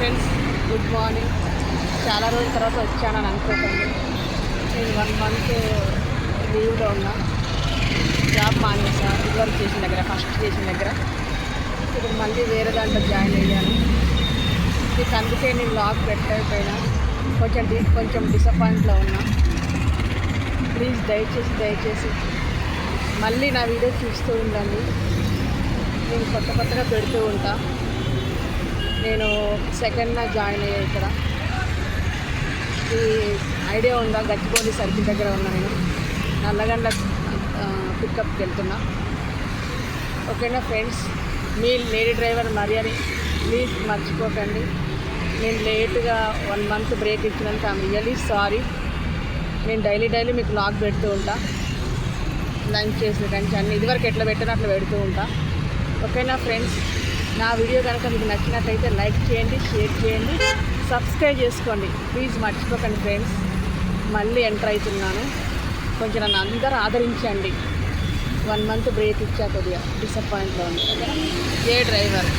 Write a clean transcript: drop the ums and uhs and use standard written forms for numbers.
Friends, good morning. చాలా రోజుల తర్వాత వచ్చానని అనుకోకండి. నేను 1 మంత్ లీవ్లో ఉన్నా. జాబ్ మానేసా వర్క్ చేసిన దగ్గర, ఫస్ట్ చేసిన దగ్గర. ఇప్పుడు మళ్ళీ వేరే దాంట్లో జాయిన్ అయ్యాను. మీకు అందుకే నేను లాగ్ పెట్టకపోయినా కొంచెం డిసప్పాయింట్లో ఉన్నా. ప్లీజ్ దయచేసి మళ్ళీ నా వీడియో చూస్తూ ఉండండి. నేను కొత్తగా పెడుతూ ఉంటా. నేను సెకండ్న జాయిన్ అయ్యా. ఇక్కడ ఈ ఐడియా ఉందా? గచ్చిబౌలి సర్కిల్ దగ్గర ఉన్నా. నేను నల్లగండ్ల పికప్కి వెళ్తున్నా. ఓకేనా ఫ్రెండ్స్, మీ లేడీ డ్రైవర్ మరియని ప్లీజ్ మర్చిపోకండి. నేను లేట్గా 1 మంత్ బ్రేక్ ఇచ్చినందుకు ఐఎమ్ రియలీ సారీ. నేను డైలీ మీకు లాగ్ పెడుతూ ఉంటా. లంచ్ చేసిన కంచి అన్నీ ఇదివరకు ఎట్లా పెట్టినా అట్లా పెడుతూ ఉంటా. ఓకేనా ఫ్రెండ్స్, నా వీడియో కనుక మీకు నచ్చినట్లయితే లైక్ చేయండి, షేర్ చేయండి, సబ్స్క్రైబ్ చేసుకోండి. ప్లీజ్ మర్చిపోకండి ఫ్రెండ్స్. మళ్ళీ ఎంటర్ అవుతున్నాను. కొంచెం నన్ను అందరూ ఆదరించండి. 1 మంత్ బ్రేక్ ఇచ్చా, కొద్దిగా డిసప్పాయింట్లో ఉంది. ఓకేనా? ఏ డ్రైవర్